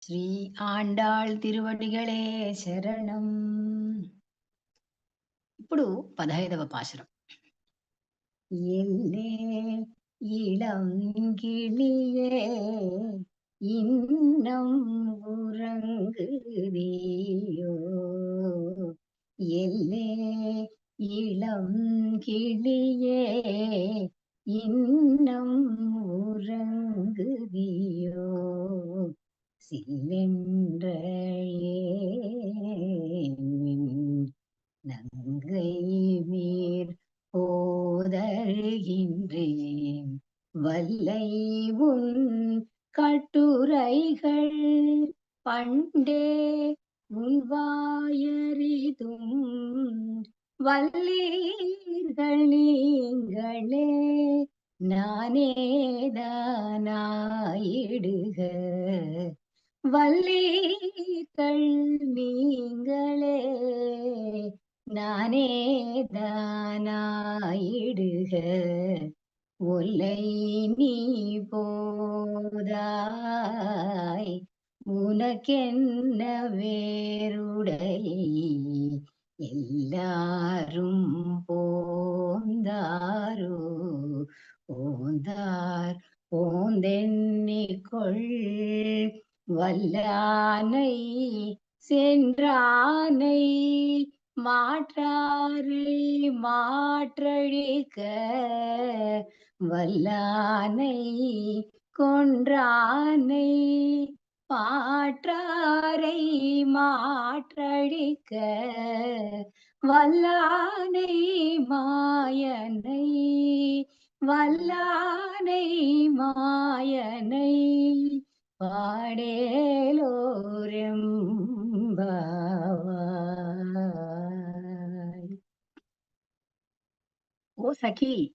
ஸ்ரீ ஆண்டாள் திருவடிகளே శరణం. ఇప్పుడు 15వ పాశురం. எல்லே இளங்கிளியே இன்னம் உறங்குதியோ, எல்லே இளம் கிளியே இன்னம் உறங்குதியோ, சில்லென்ற நங்கை மீர் போதருகின்றேன் வல்லை உன் கட்டுரைகள் பண்டே உன் வாயறிதும் வல்லீர்கள் நீங்களே நானேதானாயிடுக, வல்லீர்கள் நீங்களே நானேதானாயிடுக, ஒல்லை நீ போதாய் உனக்கென்ன வேறுடை, எல்லாரும் போந்தாரோ போந்தார் போந்தெண்ணிக்கொள், வல்லானை சென்றானை மாற்றாரை மாற்றழிக்க, வல்லானை கொன்றானை மாற்றாரை மாற்றழிக்க, வல்லானை மாயனை வல்லானை மாயனை పాడేలోరెంబావాయ్. ఓ సఖీ,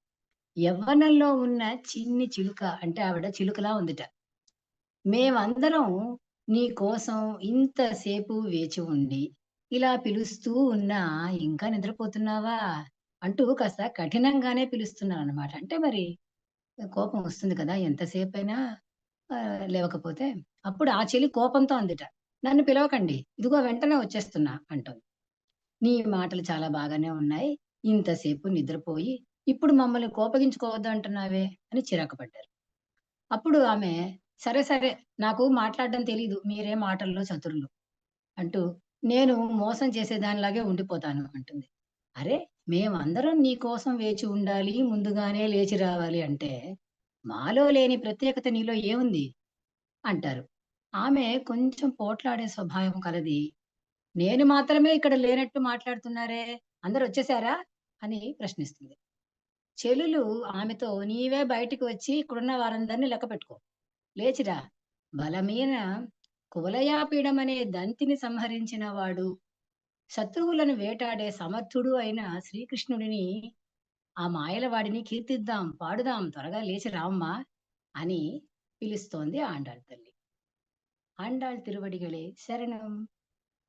యవ్వనంలో ఉన్న చిన్ని చిలుక అంటే ఆవిడ చిలుకలా ఉందిట. మేమందరం నీ కోసం ఇంతసేపు వేచి ఉండి ఇలా పిలుస్తూ ఉన్నా ఇంకా నిద్రపోతున్నావా అంటూ కాస్త కఠినంగానే పిలుస్తున్నారన్నమాట. అంటే మరి కోపం వస్తుంది కదా ఎంతసేపైనా లేవకపోతే. అప్పుడు ఆ చెలి కోపంతో అందిట, "నన్ను పిలవకండి. ఇదిగో వెంటనే వచ్చేస్తున్నా" అంటోంది. "నీ మాటలు చాలా బాగానే ఉన్నాయి. ఇంతసేపు నిద్రపోయి ఇప్పుడు మమ్మల్ని కోపగించుకోవద్దు అంటున్నావే" అని చిరాకు పడ్డారు. అప్పుడు ఆమె, "సరే, సరే, నాకు మాట్లాడడం తెలీదు. మీరే మాటల్లో చతురులు" అంటూ, "నేను మోసం చేసేదానిలాగే ఉండిపోతాను" అంటుంది. "అరే! మేమందరం నీ కోసం వేచి ఉండాలి, ముందుగానే లేచి రావాలి అంటే, మాలో లేని ప్రత్యేకత నీలో ఏముంది?" అంటారు. ఆమె కొంచెం పోట్లాడే స్వభావం కలది. "నేను మాత్రమే ఇక్కడ లేనట్టు మాట్లాడుతున్నారే, అందరొచ్చేసారా?" అని ప్రశ్నిస్తుంది. చెలులు ఆమెతో, "నీవే బయటికి వచ్చి ఇక్కడున్న వారందరిని లెక్కపెట్టుకో. లేచిరా. బలమైన కువలయాపీడమనే దంతిని సంహరించిన వాడు, శత్రువులను వేటాడే సమర్థుడు అయిన శ్రీకృష్ణుడిని, ఆ మాయలవాడిని కీర్తిద్దాం, పాడుదాం, త్వరగా లేచి రామ్మా" అని పిలుస్తోంది ఆండాళ్ తల్లి. ఆండాళ్ తిరువడిగళే శరణం.